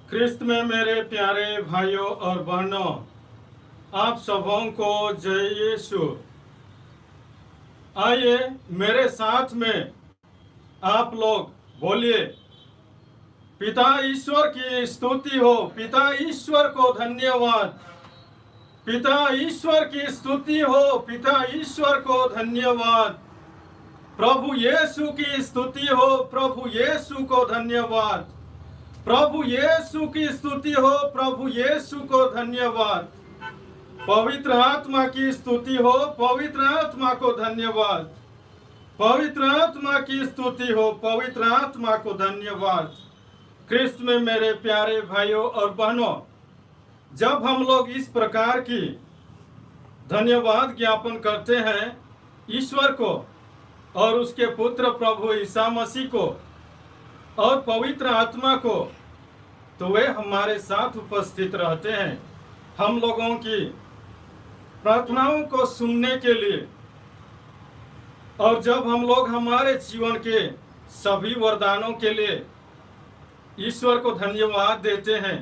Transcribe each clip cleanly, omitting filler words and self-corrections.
ख्रिस्त में मेरे प्यारे भाइयों और बहनों, आप सबों को जय यीशु। आइए मेरे साथ में आप लोग बोलिए, पिता ईश्वर की स्तुति हो, पिता ईश्वर को धन्यवाद, पिता ईश्वर की स्तुति हो, पिता ईश्वर को धन्यवाद, प्रभु यीशु की स्तुति हो, प्रभु यीशु को धन्यवाद, प्रभु यीशु की स्तुति हो, प्रभु यीशु को धन्यवाद, पवित्र आत्मा की स्तुति हो, पवित्र आत्मा को धन्यवाद, पवित्र आत्मा की स्तुति हो, पवित्र आत्मा को धन्यवाद। ख्रिस्त में मेरे प्यारे भाइयों और बहनों, जब हम लोग इस प्रकार की धन्यवाद ज्ञापन करते हैं ईश्वर को और उसके पुत्र प्रभु ईसा मसीह को और पवित्र आत्मा को, तो वे हमारे साथ उपस्थित रहते हैं हम लोगों की प्रार्थनाओं को सुनने के लिए। और जब हम लोग हमारे जीवन के सभी वरदानों के लिए ईश्वर को धन्यवाद देते हैं,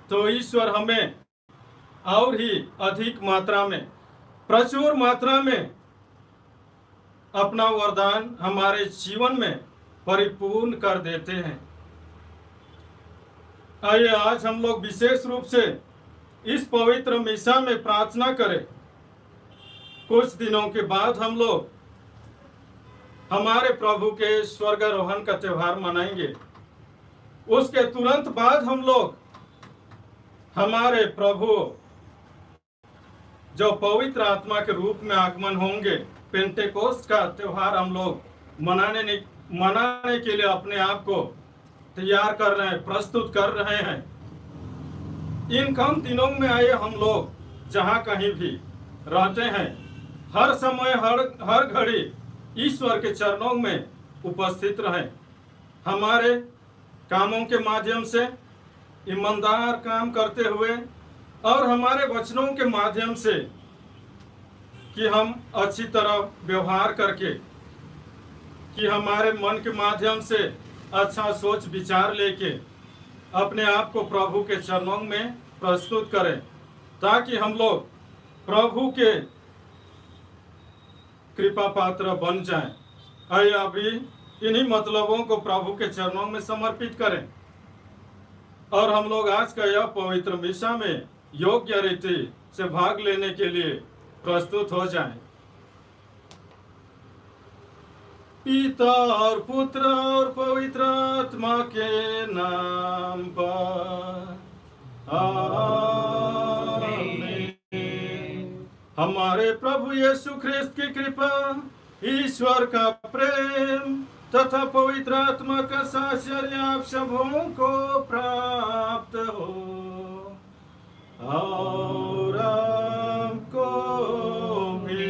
तो ईश्वर हमें और ही अधिक मात्रा में, प्रचुर मात्रा में अपना वरदान हमारे जीवन में परिपूर्ण कर देते हैं। आइए आज हम लोग विशेष रूप से इस पवित्र मिसा में प्रार्थना करें। कुछ दिनों के बाद हम लोग हमारे प्रभु के स्वर्गारोहण का त्योहार मनाएंगे। उसके तुरंत बाद हम लोग हमारे प्रभु जो पवित्र आत्मा के रूप में आगमन होंगे, पेंटेकोस्ट का त्योहार हम लोग मनाने के लिए अपने आप को तैयार कर रहे हैं, प्रस्तुत कर रहे हैं। इन कम दिनों में आए हम लोग जहां कहीं भी रहते हैं, हर समय हर घड़ी ईश्वर के चरणों में उपस्थित रहें। हमारे कामों के माध्यम से ईमानदार काम करते हुए और हमारे वचनों के माध्यम से कि हम अच्छी तरह व्यवहार करके, कि हमारे मन के माध्यम से अच्छा सोच विचार लेके अपने आप को प्रभु के चरणों में प्रस्तुत करें, ताकि हम लोग प्रभु के कृपा पात्र बन जाएं। आइए अभी इन्हीं मतलबों को प्रभु के चरणों में समर्पित करें और हम लोग आज का यह पवित्र मिशा में योग्य रीति से भाग लेने के लिए प्रस्तुत हो जाएं। पिता और पुत्र और पवित्र आत्मा के नाम पर आमीन। हमारे प्रभु यीशु ख्रिस्त की कृपा, ईश्वर का प्रेम तथा पवित्र आत्मा का साक्षर्य आप सबों को प्राप्त हो और आपको भी।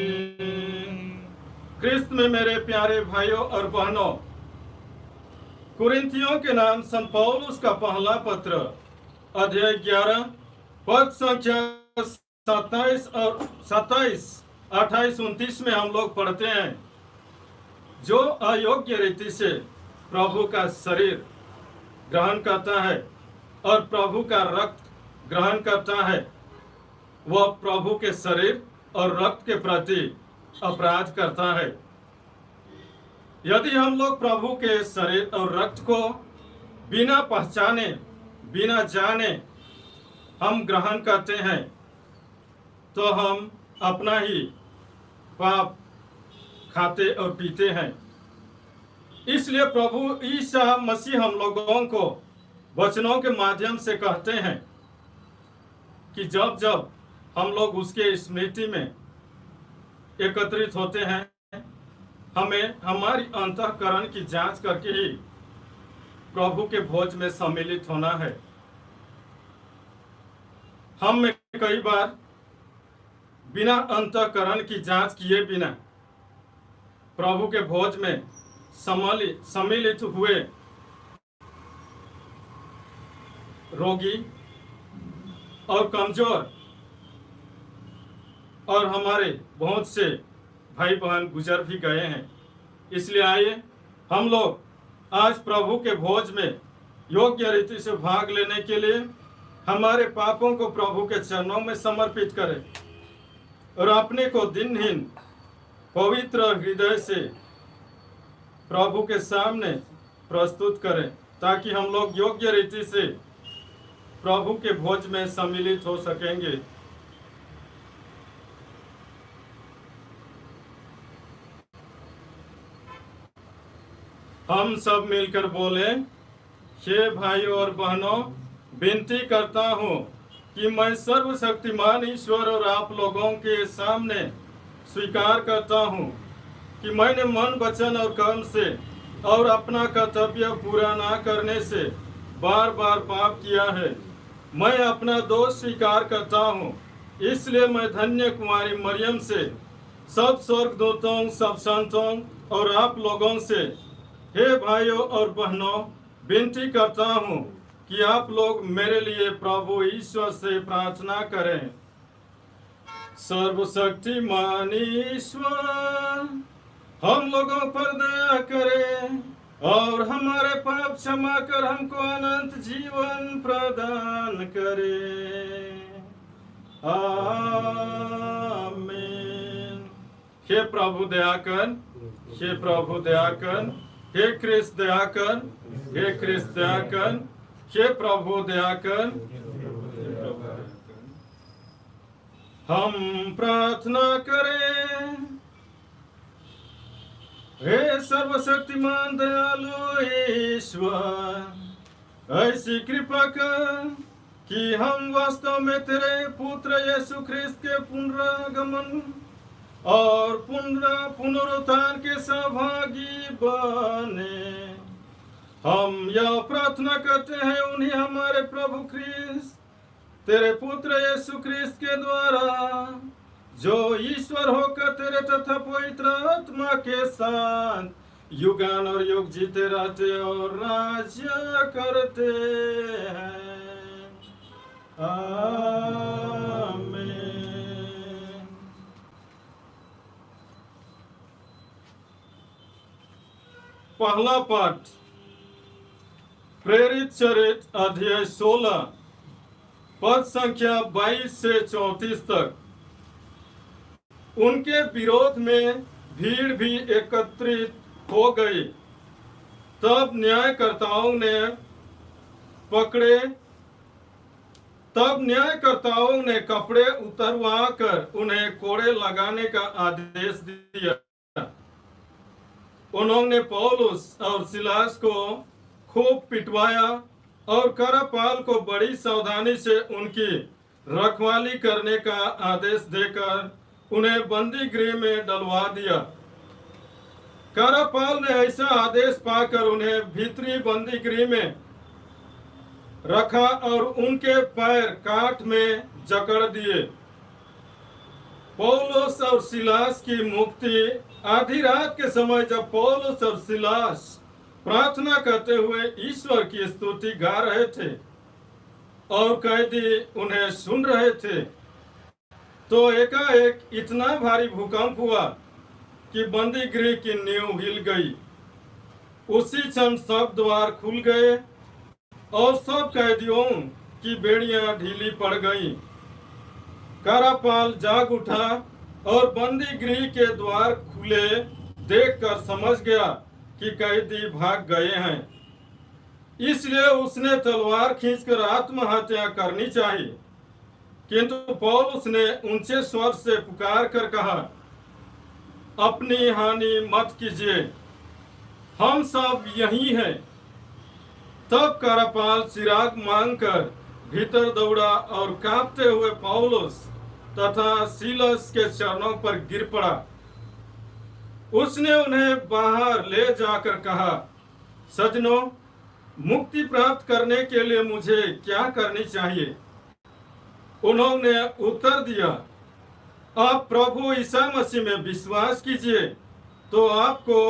ख्रिस्त में मेरे प्यारे भाइयों और बहनों, कुरिन्थियों के नाम संत पौलुस का पहला पत्र अध्याय 11 पद संख्या 27 और 27, 28, 29 में हम लोग पढ़ते हैं, जो अयोग्य रीति से प्रभु का शरीर ग्रहण करता है और प्रभु का रक्त ग्रहण करता है, वह प्रभु के शरीर और रक्त के प्रति अपराध करता है। यदि हम लोग प्रभु के शरीर और रक्त को बिना पहचाने, बिना जाने हम ग्रहण करते हैं, तो हम अपना ही पाप खाते और पीते हैं। इसलिए प्रभु ईसा मसीह हम लोगों को वचनों के माध्यम से कहते हैं कि जब जब हम लोग उसके स्मृति में एकत्रित होते हैं, हमें हमारी अंतःकरण की जांच करके ही प्रभु के भोज में सम्मिलित होना है। हम में कई बार बिना अंतःकरण की जांच किए बिना प्रभु के भोज में सम्मिलित हुए रोगी और कमजोर और हमारे बहुत से भाई बहन गुजर भी गए हैं। इसलिए आइए हम लोग आज प्रभु के भोज में योग्य रीति से भाग लेने के लिए हमारे पापों को प्रभु के चरणों में समर्पित करें और अपने को दिनहीन पवित्र हृदय से प्रभु के सामने प्रस्तुत करें, ताकि हम लोग योग्य रीति से प्रभु के भोज में सम्मिलित हो सकेंगे। हम सब मिलकर बोले, हे भाइयों और बहनों, विनती करता हूँ कि मैं सर्वशक्तिमान ईश्वर और आप लोगों के सामने स्वीकार करता हूँ कि मैंने मन, वचन और कर्म से और अपना कर्तव्य पूरा ना करने से बार बार पाप किया है। मैं अपना दोष स्वीकार करता हूँ। इसलिए मैं धन्य कुमारी मरियम से, सब स्वर्गदूतों, सब संतों और आप लोगों से, हे भाइयों और बहनों, विनती करता हूँ कि आप लोग मेरे लिए प्रभु ईश्वर से प्रार्थना करें। सर्वशक्तिमान ईश्वर हम लोगों पर दया करे और हमारे पाप क्षमा कर हमको अनंत जीवन प्रदान करे। आमीन। हे प्रभु दया कर, हे प्रभु दया कर, हे क्रिस्त दया कर, हे क्रिस्त दया कर, हे प्रभु दया कर। हम प्रार्थना करें। हे सर्वशक्तिमान दयालु ईश्वर, ऐसी कृपा कर कि हम वास्तव में तेरे पुत्र यीशु ख्रिस्त के पुनरागमन और पुनरुत्थान के सहभागी बने। हम यह प्रार्थना करते हैं उन्हीं हमारे प्रभु ख्रिस्त, तेरे पुत्र यीशु ख्रिस्त के द्वारा, जो ईश्वर होकर तेरे तथा पवित्र आत्मा के साथ युगान और युग जीते रहते और राज्य करते हैं। आमीन। पहला पाठ प्रेरित चरित्र अध्याय 16 पद संख्या 22 से 34 तक। उनके विरोध में भीड़ भी एकत्रित हो गई। तब न्यायकर्ताओं ने कपड़े उतरवा कर उन्हें कोड़े लगाने का आदेश दिया। उन्होंने पौलुस और सिलास को खूब पिटवाया और करापाल को बड़ी सावधानी से उनकी रखवाली करने का आदेश देकर उन्हें बंदी गृह में डलवा दिया। करापाल ने ऐसा आदेश पाकर उन्हें भीतरी बंदी गृह में रखा और उनके पैर काठ में जकड़ दिए। पौलुस और सिलास की मुक्ति आधी रात के समय, जब पौलुस और सिलास प्रार्थना करते हुए ईश्वर की स्तुति गा रहे थे और कैदी उन्हें सुन रहे थे, तो एकाएक इतना भारी भूकंप हुआ कि बंदी गृह की नींव हिल गई। उसी क्षण सब द्वार खुल गए और सब कैदियों की बेड़ियां ढीली पड़ गईं। करापाल जाग उठा और बंदी गृह के द्वार खुले देखकर समझ गया कि कैदी भाग गए हैं। इसलिए उसने तलवार खींचकर आत्महत्या करनी चाहिए, किंतु पौलुस ने ऊंचे स्वर से पुकार कर कहा, अपनी हानि मत कीजिए, हम सब यही हैं। तब करापाल चिराग मांगकर भीतर दौड़ा और कांपते हुए पौलुस तथा सिलास के चरणों पर गिर पड़ा। उसने उन्हें बाहर ले जाकर कहा, सज्जनों, मुक्ति प्राप्त करने के लिए मुझे क्या करनी चाहिए? उन्होंने उत्तर दिया, आप प्रभु ईसा मसीह में विश्वास कीजिए तो आपको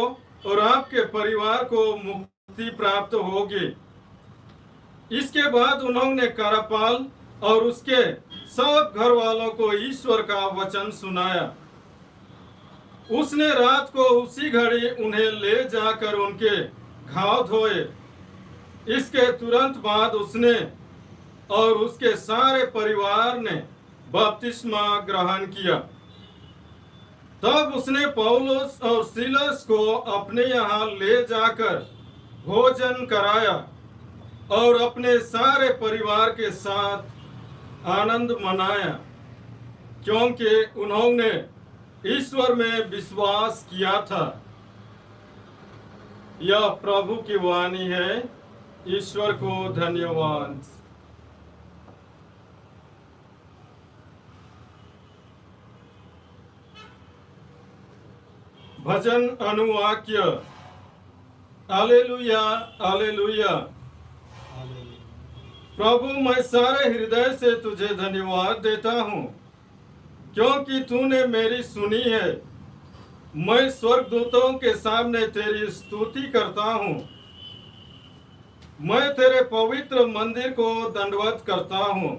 और आपके परिवार को मुक्ति प्राप्त होगी। इसके बाद उन्होंने करापाल और उसके सब घर वालों को ईश्वर का वचन सुनाया। उसने रात को उसी घड़ी उन्हें ले जाकर उनके घाव धोए। इसके तुरंत बाद उसने और उसके सारे परिवार ने बपतिस्मा ग्रहण किया। तब उसने पौलुस और सिलास को अपने यहाँ ले जाकर भोजन कराया और अपने सारे परिवार के साथ आनंद मनाया, क्योंकि उन्होंने ईश्वर में विश्वास किया था। यह प्रभु की वाणी है। ईश्वर को धन्यवाद। भजन अनुवाक्य। Hallelujah, hallelujah. प्रभु, मैं सारे हृदय से तुझे धन्यवाद देता हूँ, क्योंकि तूने मेरी सुनी है। मैं स्वर्गदूतों के सामने तेरी स्तुति करता हूँ। मैं तेरे पवित्र मंदिर को दंडवत करता हूँ।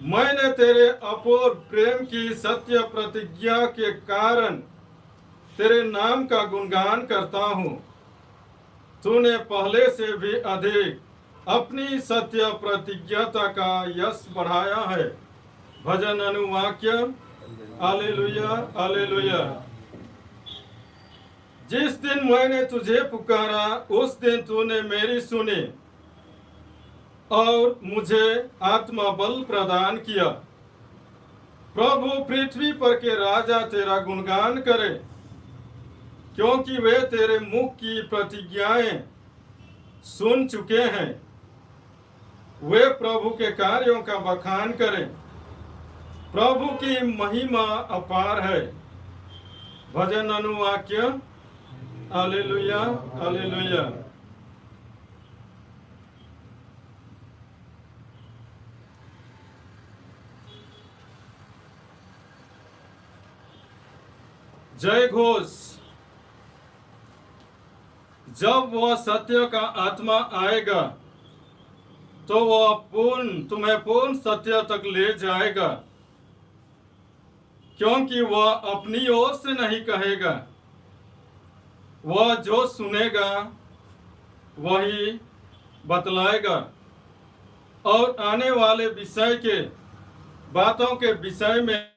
मैंने तेरे अपूर्व प्रेम की सत्य प्रतिज्ञा के कारण तेरे नाम का गुणगान करता हूँ। तूने पहले से भी अधिक अपनी सत्य प्रतिज्ञता का यश बढ़ाया है। भजन अनुवाक्य। Hallelujah, hallelujah. जिस दिन मैंने तुझे पुकारा उस दिन तूने मेरी सुनी और मुझे आत्मा बल प्रदान किया। प्रभु, पृथ्वी पर के राजा तेरा गुणगान करे, क्योंकि वे तेरे मुख की प्रतिज्ञाएं सुन चुके हैं। वे प्रभु के कार्यों का बखान करें। प्रभु की महिमा अपार है। भजन अनुवाक्य। Hallelujah, hallelujah. जय घोष। जब वह सत्य का आत्मा आएगा तो वह तुम्हें पूर्ण सत्य तक ले जाएगा, क्योंकि वह अपनी ओर से नहीं कहेगा, वह जो सुनेगा वही बतलाएगा और आने वाले विषय के बातों के विषय में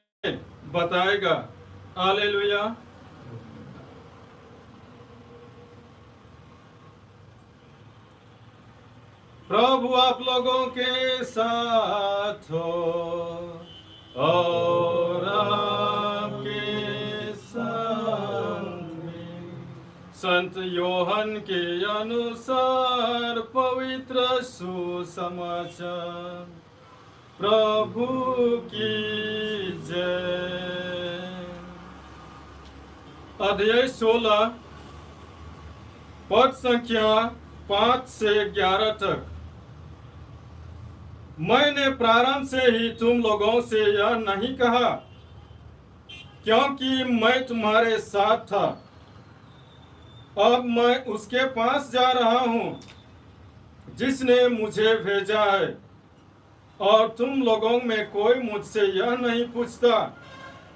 बताएगा। हालेलुया। प्रभु आप लोगों के साथ हो और आपके साथ में। संत योहन के अनुसार पवित्र सुसमाचार। प्रभु की जय। अध्याय 16 पद संख्या 5 से 11 तक। मैंने प्रारंभ से ही तुम लोगों से यह नहीं कहा, क्योंकि मैं तुम्हारे साथ था। अब मैं उसके पास जा रहा हूँ जिसने मुझे भेजा है, और तुम लोगों में कोई मुझसे यह नहीं पूछता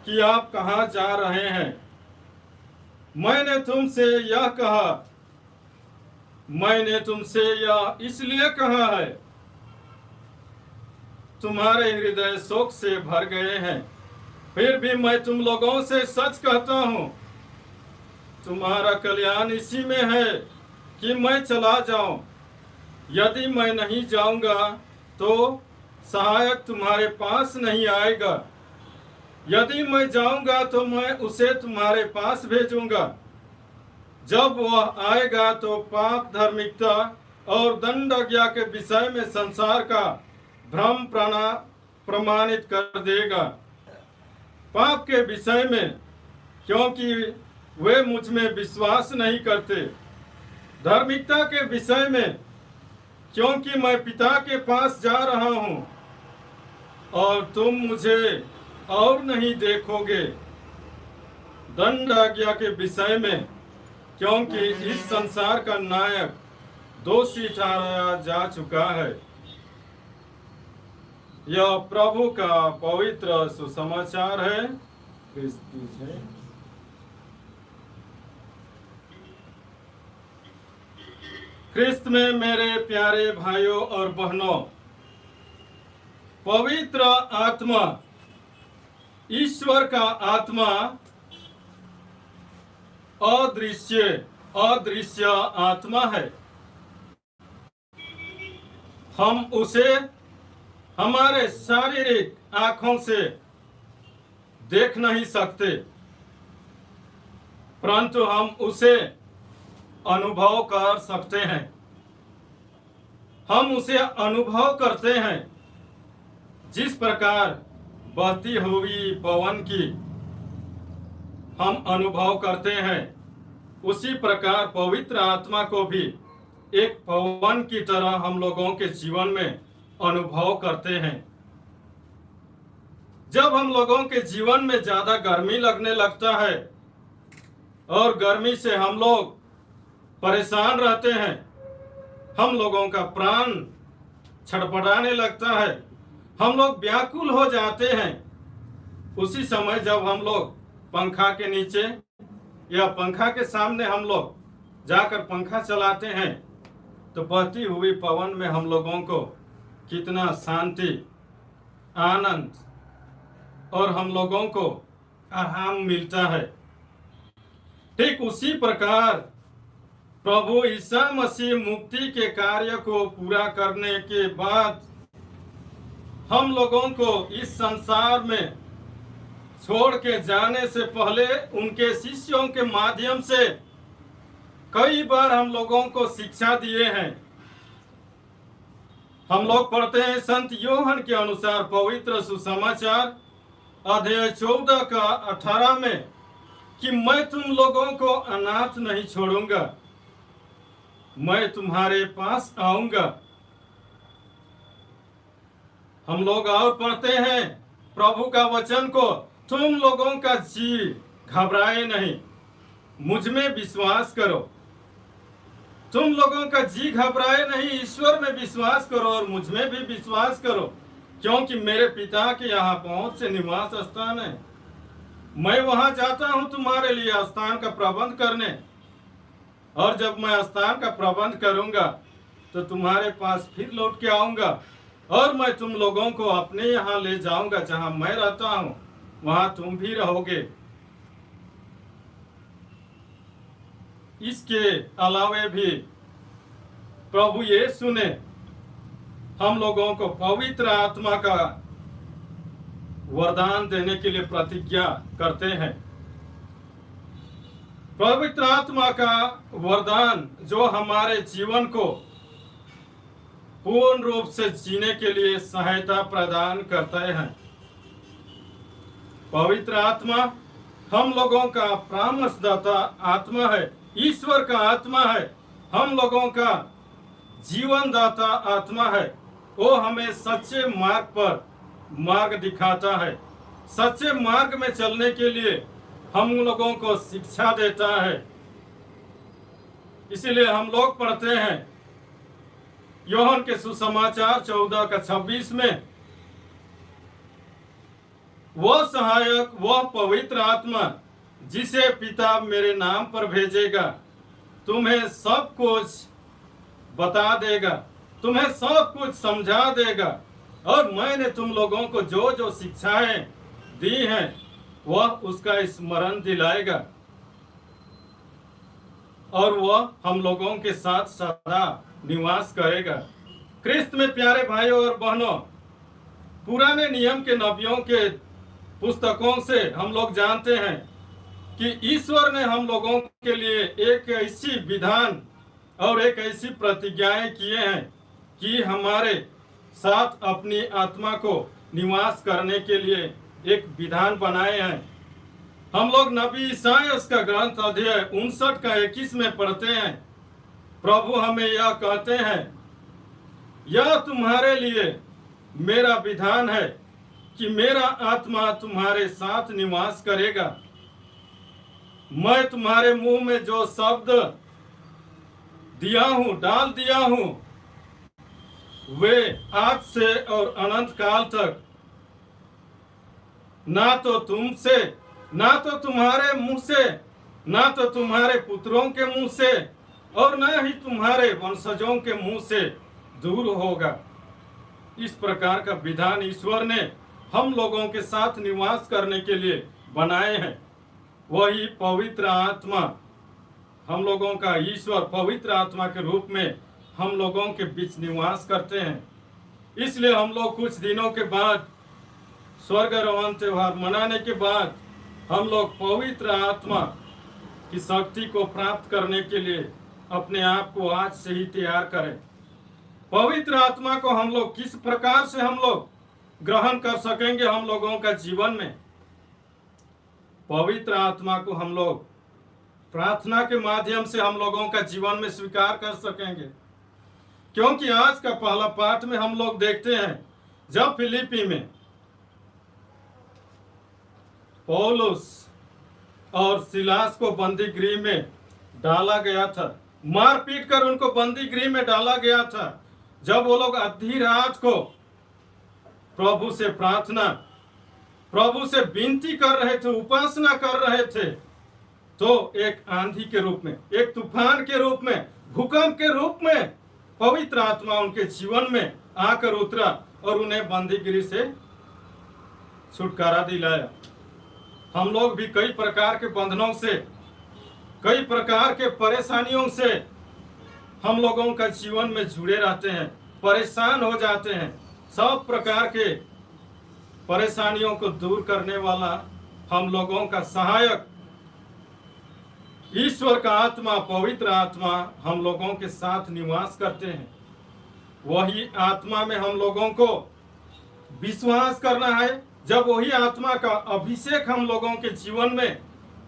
कि आप कहाँ जा रहे हैं। मैंने तुमसे यह कहा, मैंने तुमसे यह इसलिए कहा है, तुम्हारे हृदय शोक से भर गए हैं। फिर भी मैं तुम लोगों से सच कहता हूँ, तुम्हारा कल्याण इसी में है कि मैं चला जाऊं। यदि मैं नहीं जाऊंगा तो सहायक तुम्हारे पास नहीं आएगा। यदि मैं जाऊंगा तो मैं उसे तुम्हारे पास भेजूंगा। जब वह आएगा तो पाप, धार्मिकता और दंड आज्ञा के विषय में संसार का भ्रम प्रमाणित कर देगा। पाप के विषय में, क्योंकि वे मुझ में विश्वास नहीं करते। धार्मिकता के विषय में, क्योंकि मैं पिता के पास जा रहा हूँ और तुम मुझे और नहीं देखोगे। दंड आज्ञा के विषय में, क्योंकि इस संसार का नायक दोषी ठहराया जा चुका है। यह प्रभु का पवित्र सुसमाचार है। ख्रिस्त में मेरे प्यारे भाइयों और बहनों, पवित्र आत्मा, ईश्वर का आत्मा अदृश्य आत्मा है। हम उसे हमारे शारीरिक आंखों से देख नहीं सकते, परंतु हम उसे अनुभव कर सकते हैं। हम उसे अनुभव करते हैं। जिस प्रकार बहती हुई पवन की हम अनुभव करते हैं, उसी प्रकार पवित्र आत्मा को भी एक पवन की तरह हम लोगों के जीवन में अनुभव करते हैं। जब हम लोगों के जीवन में ज्यादा गर्मी लगने लगता है और गर्मी से हम लोग परेशान रहते हैं, हम लोगों का प्राण छटपटाने लगता है, हम लोग व्याकुल हो जाते हैं। उसी समय जब हम लोग पंखा के नीचे या पंखा के सामने हम लोग जाकर पंखा चलाते हैं, तो बहती हुई पवन में हम लोगों को कितना शांति, आनंद और हम लोगों को आराम मिलता है। ठीक उसी प्रकार प्रभु ईसा मसीह मुक्ति के कार्य को पूरा करने के बाद हम लोगों को इस संसार में छोड़ के जाने से पहले उनके शिष्यों के माध्यम से कई बार हम लोगों को शिक्षा दिए हैं। हम लोग पढ़ते हैं संत योहन के अनुसार पवित्र सुसमाचार अध्याय 14 का 18 में कि मैं तुम लोगों को अनाथ नहीं छोड़ूंगा, मैं तुम्हारे पास आऊंगा। हम लोग और पढ़ते हैं प्रभु का वचन को, तुम लोगों का जी घबराए नहीं, मुझ में विश्वास करो। तुम लोगों का जी घबराए नहीं, ईश्वर में विश्वास करो और मुझ में भी विश्वास करो, क्योंकि मेरे पिता के यहाँ पहुंच से निवास स्थान है। मैं वहां जाता हूं तुम्हारे लिए स्थान का प्रबंध करने, और जब मैं स्थान का प्रबंध करूंगा तो तुम्हारे पास फिर लौट के आऊंगा, और मैं तुम लोगों को अपने यहाँ ले जाऊंगा। जहां मैं रहता हूं वहां तुम भी रहोगे। इसके अलावे भी प्रभु यीशु ने हम लोगों को पवित्र आत्मा का वरदान देने के लिए प्रतिज्ञा करते हैं। पवित्र आत्मा का वरदान जो हमारे जीवन को पूर्ण रूप से जीने के लिए सहायता प्रदान करते हैं। पवित्र आत्मा हम लोगों का परामर्शदाता आत्मा है, ईश्वर का आत्मा है, हम लोगों का जीवन दाता आत्मा है। वो हमें सच्चे मार्ग पर मार्ग दिखाता है, सच्चे मार्ग में चलने के लिए हम लोगों को शिक्षा देता है। इसीलिए हम लोग पढ़ते हैं यूहन्ना के सुसमाचार 14:26 में, वह सहायक, वह पवित्र आत्मा जिसे पिता मेरे नाम पर भेजेगा, तुम्हें सब कुछ बता देगा, तुम्हें सब कुछ समझा देगा, और मैंने तुम लोगों को जो जो शिक्षाएं दी हैं वह उसका स्मरण दिलाएगा, और वह हम लोगों के साथ सदा निवास करेगा। क्रिस्त में प्यारे भाइयों और बहनों, पुराने नियम के नबियों के पुस्तकों से हम लोग जानते हैं कि ईश्वर ने हम लोगों के लिए एक ऐसी विधान और एक ऐसी प्रतिज्ञाएं किए हैं कि हमारे साथ अपनी आत्मा को निवास करने के लिए एक विधान बनाए हैं। हम लोग नबी ईसाया का ग्रंथ अध्याय 59:21 में पढ़ते हैं, प्रभु हमें यह कहते हैं, यह तुम्हारे लिए मेरा विधान है कि मेरा आत्मा तुम्हारे साथ निवास करेगा। मैं तुम्हारे मुंह में जो शब्द दिया हूं, डाल दिया हूं, वे आज से और अनंत काल तक ना तो तुमसे, ना तो तुम्हारे मुंह से, ना तो तुम्हारे पुत्रों के मुंह से, और ना ही तुम्हारे वंशजों के मुंह से दूर होगा। इस प्रकार का विधान ईश्वर ने हम लोगों के साथ निवास करने के लिए बनाए हैं। वही पवित्र आत्मा, हम लोगों का ईश्वर पवित्र आत्मा के रूप में हम लोगों के बीच निवास करते हैं। इसलिए हम लोग कुछ दिनों के बाद स्वर्गारोहण त्योहार मनाने के बाद हम लोग पवित्र आत्मा की शक्ति को प्राप्त करने के लिए अपने आप को आज से ही तैयार करें। पवित्र आत्मा को हम लोग किस प्रकार से हम लोग ग्रहण कर सकेंगे हम लोगों का जीवन में? पवित्र आत्मा को हम लोग प्रार्थना के माध्यम से हम लोगों का जीवन में स्वीकार कर सकेंगे, क्योंकि आज का पहला पाठ में हम लोग देखते हैं जब फिलिपी में पौलुस और सिलास को बंदी गृह में डाला गया था, मार पीट कर उनको बंदी गृह में डाला गया था। जब वो लोग आधी रात को प्रभु से प्रार्थना, प्रभु से विनती कर रहे थे, उपासना कर रहे थे, तो एक आंधी के रूप में, एक तूफान के रूप में, भूकंप के रूप में पवित्र आत्मा उनके जीवन में आकर उतरा और उन्हें बंदीगिरी से छुटकारा दिलाया। हम लोग भी कई प्रकार के बंधनों से, कई प्रकार के परेशानियों से हम लोगों का जीवन में जुड़े रहते हैं, परेशान हो जाते हैं। सब प्रकार के परेशानियों को दूर करने वाला हम लोगों का सहायक ईश्वर का आत्मा, पवित्र आत्मा हम लोगों के साथ निवास करते हैं। वही आत्मा में हम लोगों को विश्वास करना है। जब वही आत्मा का अभिषेक हम लोगों के जीवन में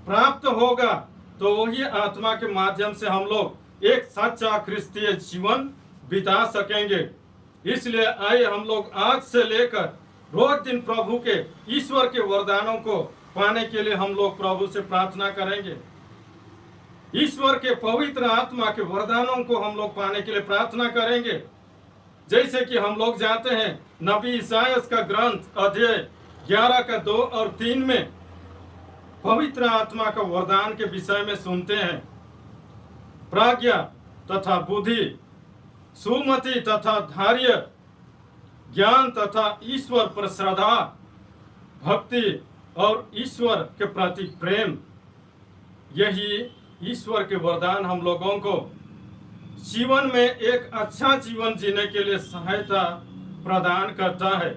प्राप्त होगा तो वही आत्मा के माध्यम से हम लोग एक सच्चा क्रिस्तीय जीवन बिता सकेंगे। इसलिए आइए हम लोग आज से लेकर रोज दिन प्रभु के, ईश्वर के वरदानों को पाने के लिए हम लोग प्रभु से प्रार्थना करेंगे। ईश्वर के पवित्र आत्मा के वरदानों को हम लोग पाने के लिए प्रार्थना करेंगे। जैसे कि हम लोग जानते हैं नबी ईसायास का ग्रंथ अध्याय 11 का 2 और 3 में पवित्र आत्मा का वरदान के विषय में सुनते हैं। प्रज्ञा तथा बुद्धि, सुमति तथा धैर्य, ज्ञान तथा ईश्वर पर श्रद्धा, भक्ति और ईश्वर के प्रति प्रेम, यही ईश्वर के वरदान हम लोगों को जीवन में एक अच्छा जीवन जीने के लिए सहायता प्रदान करता है।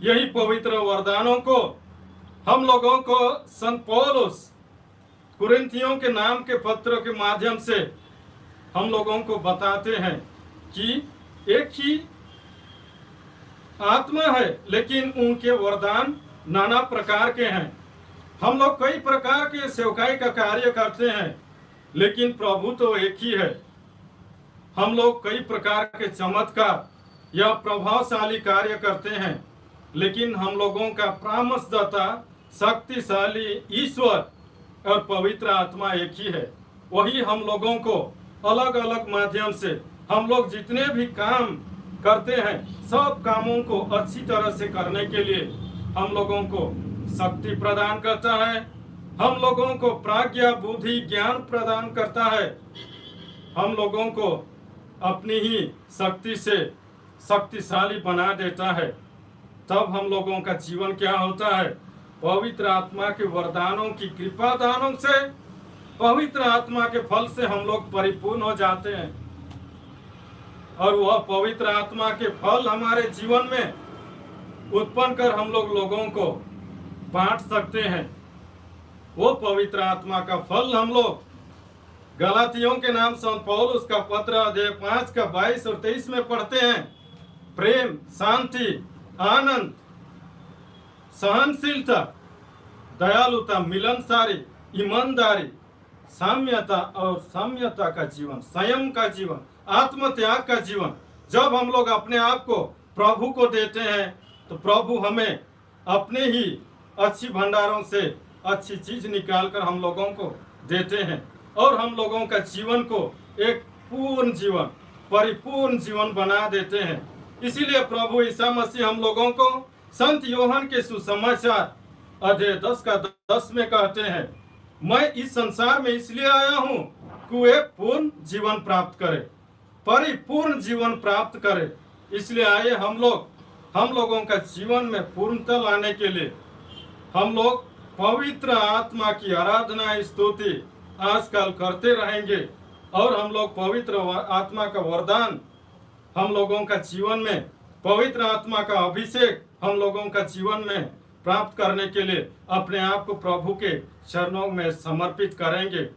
यही पवित्र वरदानों को हम लोगों को संत पौलुस कुरिन्थियों के नाम के पत्रों के माध्यम से हम लोगों को बताते हैं कि एक ही आत्मा है, लेकिन उनके वरदान नाना प्रकार के हैं। हम लोग कई प्रकार के सेवकाई का कार्य करते हैं, लेकिन प्रभु तो एक ही है। हम लोग कई प्रकार के चमत्कार या प्रभावशाली कार्य करते हैं, लेकिन हम लोगों का परामर्शदाता शक्तिशाली ईश्वर और पवित्र आत्मा एक ही है। वही हम लोगों को अलग अलग माध्यम से हम लोग जितने भी काम करते हैं, सब कामों को अच्छी तरह से करने के लिए हम लोगों को शक्ति प्रदान करता है। हम लोगों को प्रज्ञा, बुद्धि, ज्ञान प्रदान करता है। हम लोगों को अपनी ही शक्ति से शक्तिशाली बना देता है। तब हम लोगों का जीवन क्या होता है? पवित्र आत्मा के वरदानों की कृपा दानों से, पवित्र आत्मा के फल से हम लोग परिपूर्ण हो जाते हैं और वह पवित्र आत्मा के फल हमारे जीवन में उत्पन्न कर हम लोग लोगों को बांट सकते हैं। वो पवित्र आत्मा का फल हम लोग गलातियों के नाम संत पौलुस का पत्र अध्याय 5 का 22 और 23 में पढ़ते हैं। प्रेम, शांति, आनंद, सहनशीलता, दयालुता, मिलनसारी, ईमानदारी, साम्यता और साम्यता का जीवन, संयम का जीवन, आत्मत्याग का जीवन। जब हम लोग अपने आप को प्रभु को देते हैं तो प्रभु हमें अपने ही अच्छी भंडारों से अच्छी चीज निकालकर हम लोगों को देते हैं और हम लोगों का जीवन को एक पूर्ण जीवन, परिपूर्ण जीवन बना देते हैं। इसीलिए प्रभु ईसा मसीह हम लोगों को संत योहन के सुसमाचार अध्याय 10 का 10 में कहते हैं, मैं इस संसार में इसलिए आया हूँ कि वे पूर्ण जीवन प्राप्त करे, परिपूर्ण जीवन प्राप्त करे। इसलिए आए हम लोगों का जीवन में पूर्णता लाने के लिए हम लोग पवित्र आत्मा की आराधना, स्तुति आजकल करते रहेंगे और हम लोग पवित्र आत्मा का वरदान हम लोगों का जीवन में, पवित्र आत्मा का अभिषेक हम लोगों का जीवन में प्राप्त करने के लिए अपने आप को प्रभु के चरणों में समर्पित करेंगे।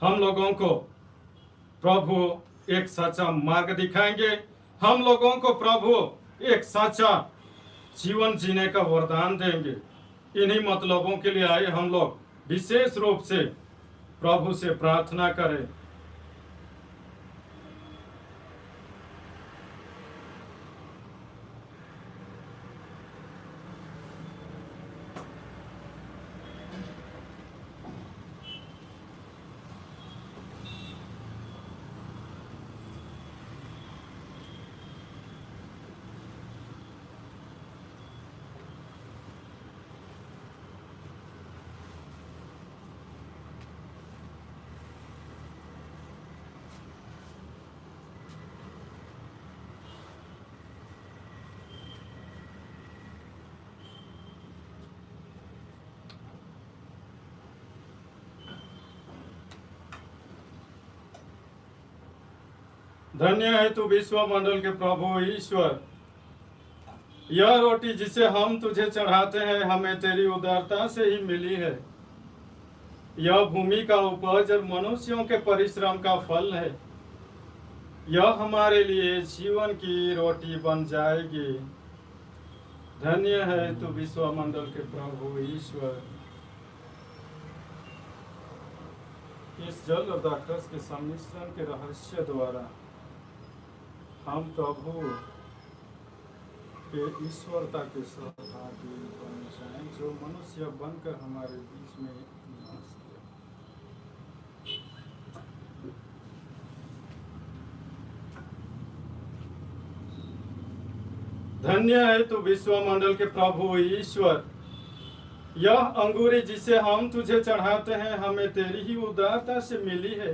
हम लोगों को प्रभु एक सच्चा मार्ग दिखाएंगे। हम लोगों को प्रभु एक सच्चा जीवन जीने का वरदान देंगे। इन्हीं मतलबों के लिए आए हम लोग विशेष रूप से प्रभु से प्रार्थना करें। धन्य है तू विश्व मंडल के प्रभु ईश्वर। यह रोटी जिसे हम तुझे चढ़ाते हैं हमें तेरी उदारता से ही मिली है। यह भूमि का उपज और मनुष्यों के परिश्रम का फल है। यह हमारे लिए जीवन की रोटी बन जाएगी। धन्य है तू विश्व मंडल के प्रभु ईश्वर। इस जल और दाखरस के सम्मिश्रण के रहस्य द्वारा हम प्रभु के ईश्वरता के सहभागी बने। पहुंचाएं जो मनुष्य बनकर हमारे बीच में निवास किया। धन्य है तू विश्वमंडल के प्रभु ईश्वर। यह अंगूरी जिसे हम तुझे चढ़ाते हैं हमें तेरी ही उदारता से मिली है।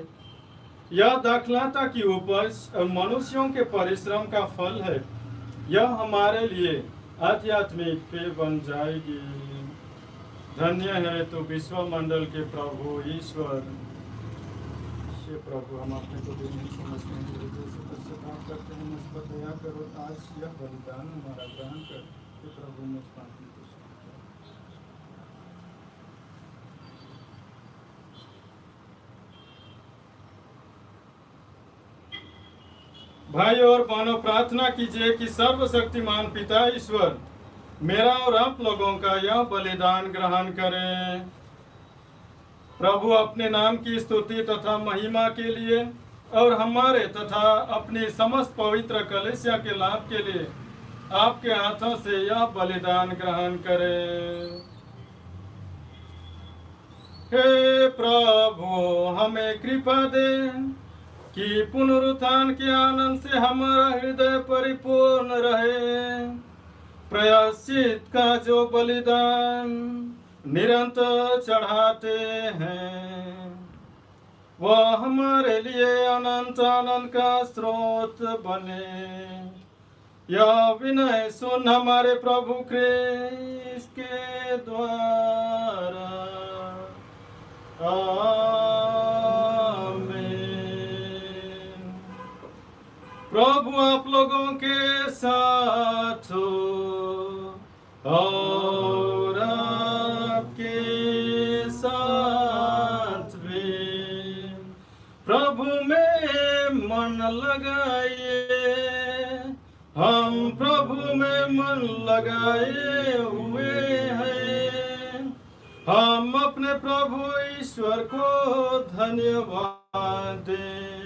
यह दाखलता की उपज और मनुष्यों के परिश्रम का फल है। यह हमारे लिए आध्यात्मिक पेय बन जाएगी। धन्य है तो विश्वमंडल के प्रभु ईश्वर। हे प्रभु, हम अपने को भी नहीं समझते हैं, जैसे पश्चाताप करते हैं, मुझ पर दया करो। आज यह बलिदान हमारा ग्रहण कर हे प्रभु, मुझ पापी को क्षमा करो। भाई और बहनों, प्रार्थना कीजिए कि सर्वशक्तिमान पिता ईश्वर मेरा और आप लोगों का यह बलिदान ग्रहण करें। प्रभु अपने नाम की स्तुति तथा महिमा के लिए और हमारे तथा अपनी समस्त पवित्र कलीसिया के लाभ के लिए आपके हाथों से यह बलिदान ग्रहण करें। हे प्रभु, हमें कृपा दे कि पुनरुत्थान के आनंद से हमारा हृदय परिपूर्ण रहे। प्रायश्चित का जो बलिदान निरंतर चढ़ाते हैं वह हमारे लिए अनंत आनंद का स्रोत बने। यह विनय सुन हमारे प्रभु क्रिस्त के द्वारा। आमीन। प्रभु आप लोगों के साथ हो और आपके साथ भी। प्रभु में मन लगाइए, हम प्रभु में मन लगाए हुए हैं। हम अपने प्रभु ईश्वर को धन्यवाद दें,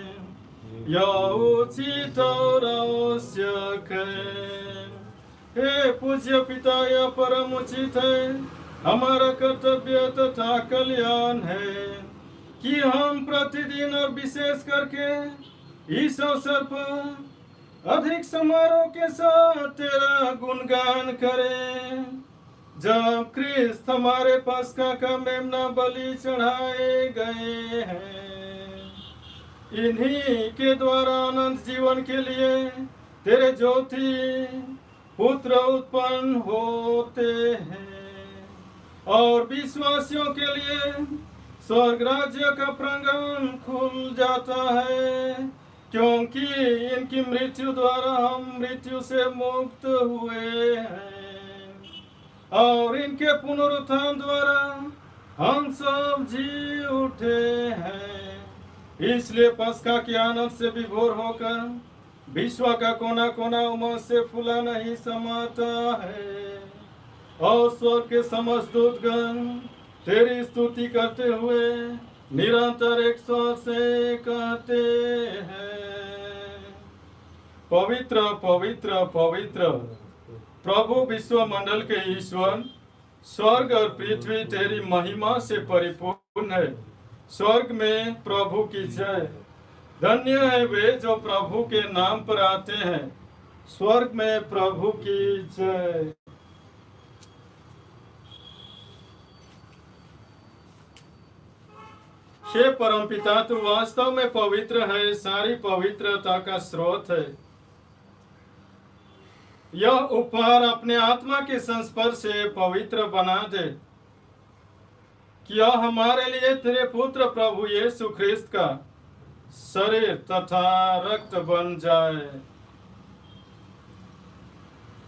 यह उचित और आवश्यक है। हे पूज्य पिता, यह परम उचित है, हमारा कर्तव्य तथा कल्याण है कि हम प्रतिदिन और विशेष करके इस अवसर पर अधिक समारोह के साथ तेरा गुणगान करें। जब क्रिस्त हमारे पस्का का मेमना बलि चढ़ाए गए हैं, इन्हीं के द्वारा अनंत जीवन के लिए तेरे ज्योति पुत्र उत्पन्न होते हैं और विश्वासियों के लिए स्वर्ग राज्य का प्रांगण खुल जाता है, क्योंकि इनकी मृत्यु द्वारा हम मृत्यु से मुक्त हुए हैं और इनके पुनरुत्थान द्वारा हम सब जी उठे हैं। इसलिए पस्का के आनंद से विभोर होकर विश्व का कोना कोना उमंग से फूला नहीं समाता है और स्वर्ग के समस्त दूतगण तेरी स्तुति करते हुए निरंतर एक स्वर से कहते हैं, पवित्र पवित्र पवित्र प्रभु विश्वमंडल के ईश्वर, स्वर्ग और पृथ्वी तेरी महिमा से परिपूर्ण है। स्वर्ग में प्रभु की जय। धन्य है वे जो प्रभु के नाम पर आते हैं। स्वर्ग में प्रभु की जय। हे परमपिता, तू वास्तव में पवित्र है, सारी पवित्रता का स्रोत है। यह उपहार अपने आत्मा के संस्पर्श से पवित्र बना दे कि यह हमारे लिए तेरे पुत्र प्रभु यीशु ख्रिस्त का शरीर तथा रक्त बन जाए।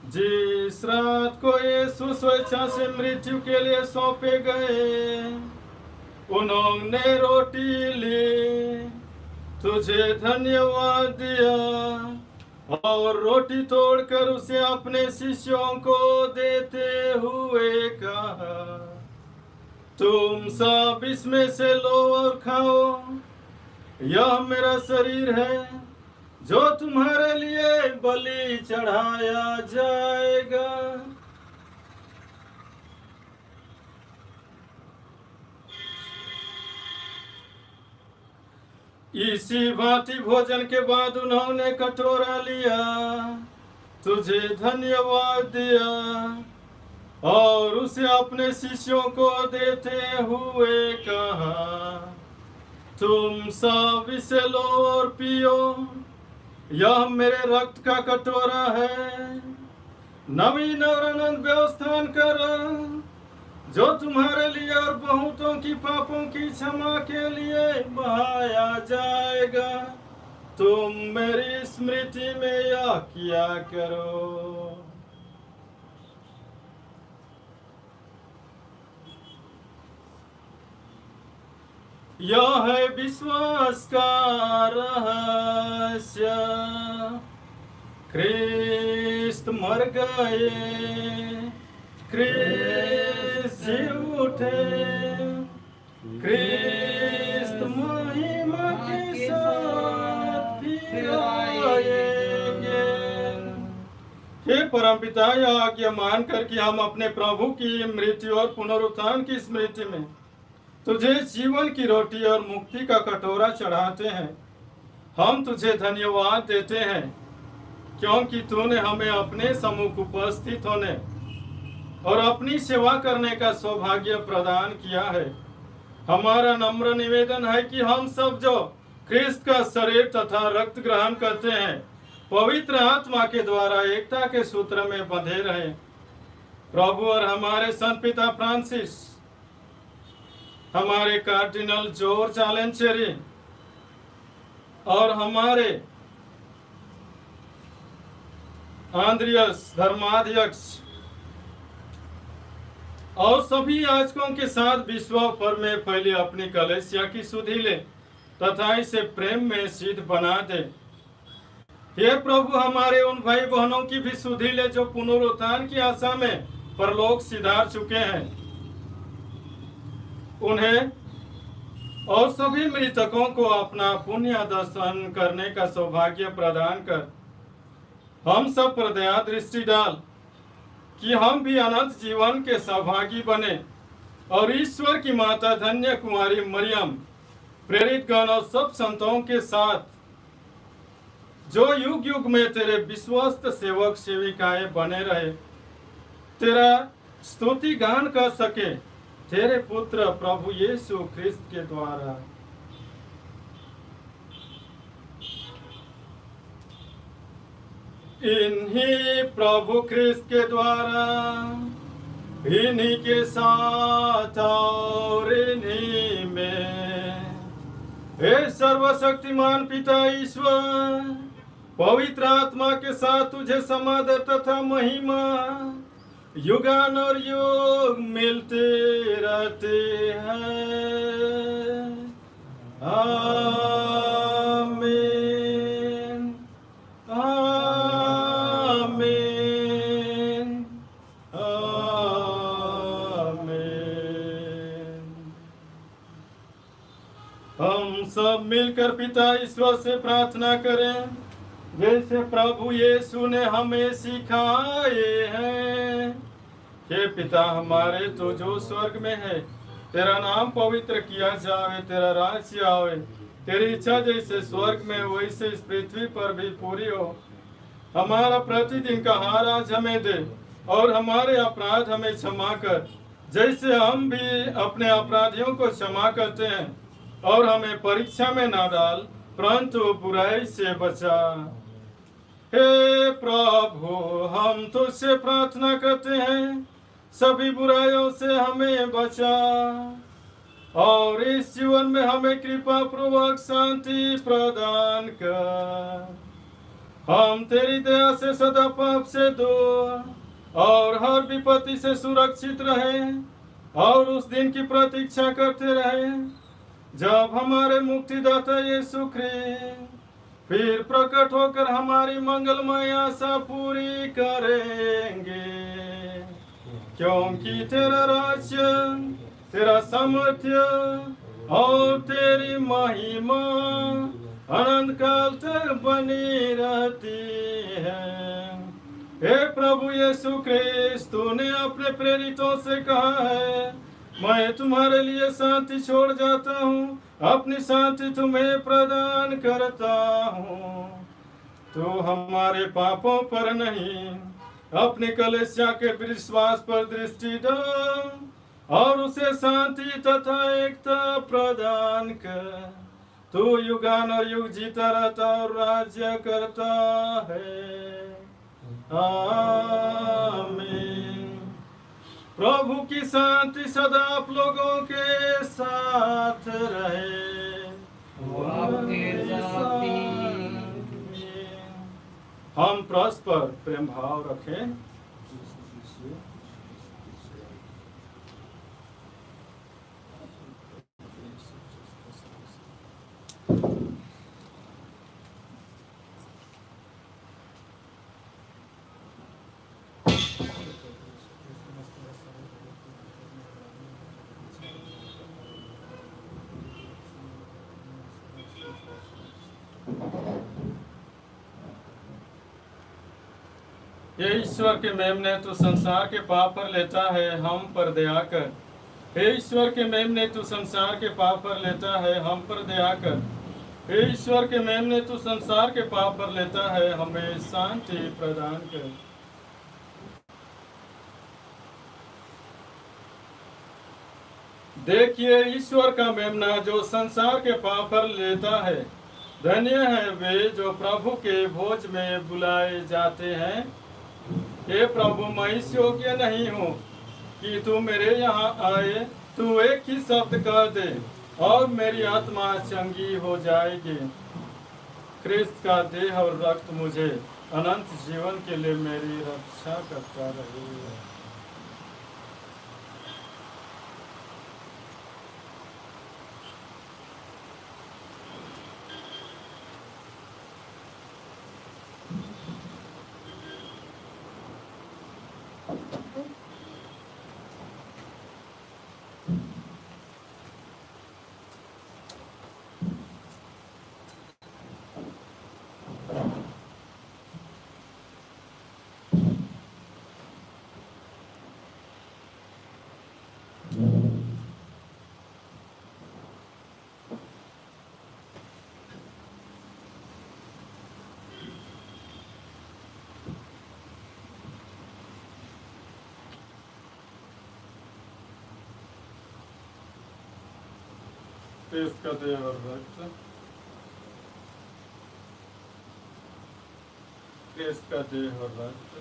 जिस रात को यीशु स्वेच्छा से मृत्यु के लिए सौंपे गए, उन्होंने रोटी ली, तुझे धन्यवाद दिया और रोटी तोड़कर उसे अपने शिष्यों को देते हुए कहा, तुम सब इसमें से लो और खाओ, यह मेरा शरीर है जो तुम्हारे लिए बलि चढ़ाया जाएगा। इसी भांति भोजन के बाद उन्होंने कटोरा लिया, तुझे धन्यवाद दिया और उसे अपने शिष्यों को देते हुए कहा, तुम सब इसे लो और पियो, यह मेरे रक्त का कटोरा है, नवीन और अनंत व्यवस्थान कर, जो तुम्हारे लिए और बहुतों की पापों की क्षमा के लिए बहाया जाएगा। तुम मेरी स्मृति में यह किया करो। यह है विश्वास का रहस्य, ख्रिस्त मर गए, ख्रिस्त जी उठे, ख्रिस्त महिमा के साथ फिर आएंगे। हे परमपिता, यह आज्ञा मानकर कि हम अपने प्रभु की मृत्यु और पुनरुत्थान की स्मृति में तुझे जीवन की रोटी और मुक्ति का कटोरा चढ़ाते हैं, हम तुझे धन्यवाद देते हैं क्योंकि तूने हमें अपने सम्मुख उपस्थित होने और अपनी सेवा करने का सौभाग्य प्रदान किया है। हमारा नम्र निवेदन है कि हम सब जो ख्रिस्त का शरीर तथा रक्त ग्रहण करते हैं, पवित्र आत्मा के द्वारा एकता के सूत्र में बंधे रहे। प्रभु और हमारे संत पिता फ्रांसिस, हमारे कार्डिनल जॉर्ज आलेंचेरी और हमारे आंद्रियस धर्माध्यक्ष और सभी याजकों के साथ विश्व भर में फैली अपनी कलीसिया की सुधि ले तथा इसे प्रेम में सिद्ध बना दे। हे प्रभु, हमारे उन भाई बहनों की भी सुधि ले जो पुनरुत्थान की आशा में परलोक सिधार चुके हैं, उन्हें और सभी मृतकों को अपना पुण्य दर्शन करने का सौभाग्य प्रदान कर हम सब पर दया दृष्टि डाल कि हम भी अनंत जीवन के सहभागी बने और ईश्वर की माता धन्य कुमारी मरियम, प्रेरित गण और सब संतों के साथ जो युग युग में तेरे विश्वस्त सेवक सेविकाएं बने रहे, तेरा स्तुति गान कर सके तेरे पुत्र प्रभु यीशु ख्रिस्त के द्वारा। इन्हीं प्रभु ख्रिस्त के द्वारा, इन्हीं के साथ और इन्हीं में, हे सर्वशक्तिमान पिता ईश्वर, पवित्र आत्मा के साथ तुझे समादर तथा महिमा युगान और युग मिलते रहते हैं। आमीन, आमीन, आमीन। हम सब मिलकर पिता ईश्वर से प्रार्थना करें जैसे प्रभु यीशु ने हमें सिखाए हैं। हे पिता हमारे, तो जो स्वर्ग में है, तेरा नाम पवित्र किया जावे, तेरा राज्य आवे, तेरी इच्छा जैसे स्वर्ग में वैसे इस पृथ्वी पर भी पूरी हो। हमारा प्रतिदिन का आहार आज हमें दे और हमारे अपराध हमें क्षमा कर जैसे हम भी अपने अपराधियों को क्षमा करते हैं, और हमें परीक्षा में ना डाल परंतु बुराई से बचा। हे प्रभु, हम तुझसे प्रार्थना करते हैं, सभी बुराइयों से हमें बचा और इस जीवन में हमें कृपा पूर्वक शांति प्रदान कर। हम तेरी दया से सदा पाप से दूर और हर विपत्ति से सुरक्षित रहें और उस दिन की प्रतीक्षा करते रहें जब हमारे मुक्तिदाता यीशु ख्रिस्त फिर प्रकट होकर हमारी मंगलमय आशा पूरी करेंगे। क्योंकि तेरा राज्य, तेरा सामर्थ्य और तेरी महिमा अनंत काल तक बनी रहती है। हे प्रभु यीशु ख्रिस्त, तूने अपने प्रेरितों से कहा है, मैं तुम्हारे लिए शांति छोड़ जाता हूँ, अपनी शांति तुम्हें प्रदान करता हूँ। तो हमारे पापों पर नहीं, अपनी कलीसिया के विश्वास पर दृष्टि डाल और उसे शांति तथा एकता प्रदान कर। तू युगान और युग जीता रहता और राज्य करता है। आमीन। प्रभु की शांति सदा आप लोगों के साथ रहे। वो आपके साथ भी। हम परस्पर प्रेम भाव रखें। हे ईश्वर के मेमने तू संसार के पाप पर लेता है, हम पर दया कर। हे ईश्वर के मेमने तू संसार के पाप पर लेता है, हम पर दया कर। हे ईश्वर के मेमने तू संसार के पाप पर लेता है, हमें शांति प्रदान कर। देखिए ईश्वर का मेमना जो संसार के पाप पर लेता है। धन्य है वे जो प्रभु के भोज में बुलाए जाते हैं। हे प्रभु, मैं इस योग्य नहीं हूँ कि तू मेरे यहाँ आए। तू एक ही शब्द कह दे और मेरी आत्मा चंगी हो जाएगी। क्रिस्त का देह और रक्त मुझे अनंत जीवन के लिए मेरी रक्षा करता रहेगा। क्रिस्त का देह और रक्त, क्रिस्त का देह और रक्त,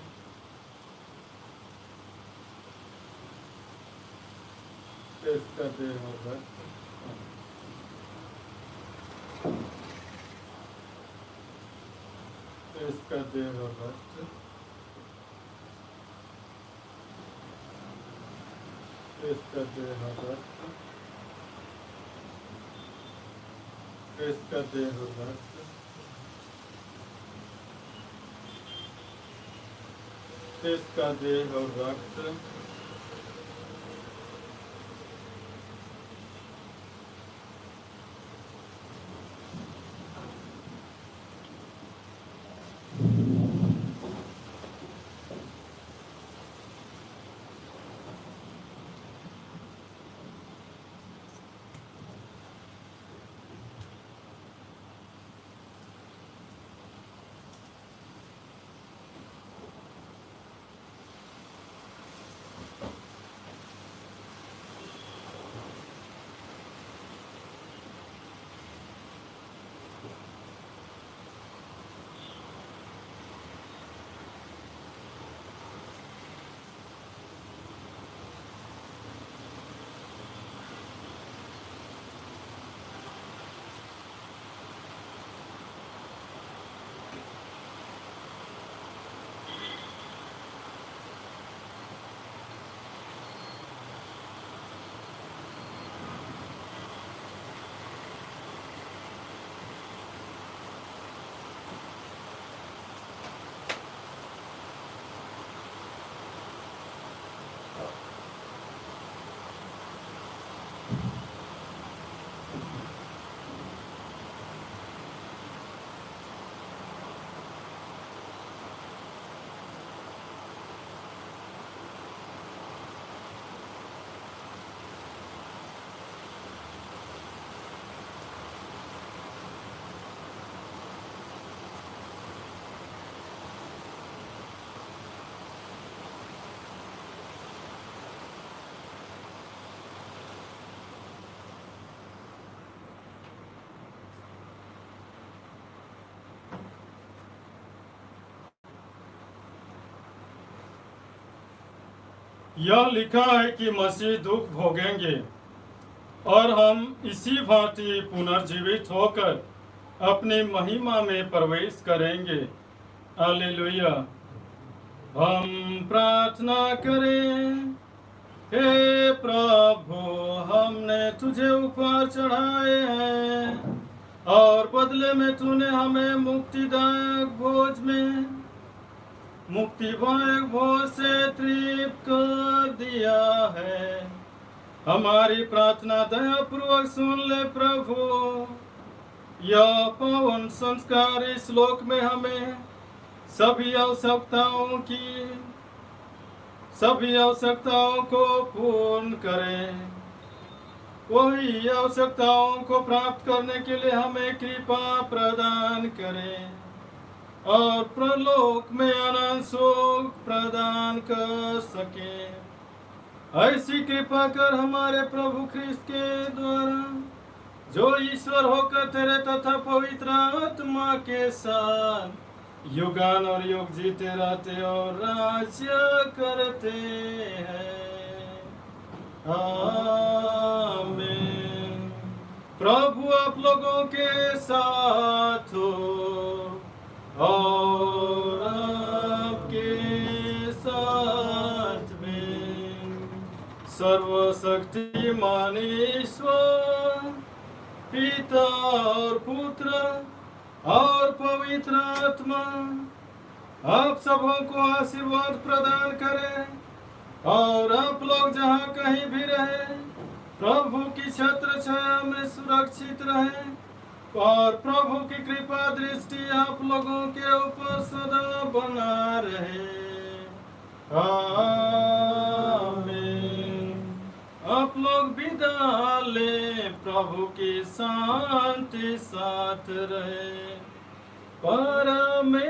क्रिस्त का देह और रक्त, क्रिस्त का देह और रक्त, क्रिस्त का देह और रक्त, क्रिस्त का देह और रक्त, क्रिस्त का देह और रक्त। यह लिखा है कि मसीह दुख भोगेंगे और हम इसी भांति पुनर्जीवित होकर अपनी महिमा में प्रवेश करेंगे। हालेलुया। हम प्रार्थना करें। हे प्रभु, हमने तुझे उपहार चढ़ाए हैं और बदले में तूने हमें मुक्तिदायक भोज से तृप्त कर दिया है। हमारी प्रार्थना दयापूर्वक सुन ले प्रभु। यह पावन संस्कार इस लोक में हमें सभी आवश्यकताओं को पूर्ण करें। वही आवश्यकताओं को प्राप्त करने के लिए हमें कृपा प्रदान करें और प्रलोक में आनंद सुख प्रदान कर सके। ऐसी कृपा कर हमारे प्रभु ख्रिस्त के द्वारा, जो ईश्वर होकर तेरे तथा पवित्र आत्मा के साथ युगान और युग जीते रहते और राज्य करते हैं। आमीन। प्रभु आप लोगों के साथ हो और आपके साथ में सर्वशक्तिमान ईश्वर पिता और पुत्र और पवित्र आत्मा आप सबों को आशीर्वाद प्रदान करे और आप लोग जहाँ कहीं भी रहे प्रभु की छत्र छाया में सुरक्षित रहे और प्रभु की कृपा दृष्टि आप लोगों के ऊपर सदा बना रहे। आमीन। आप लोग विदा ले, प्रभु की शांति साथ रहे। परमेश्वर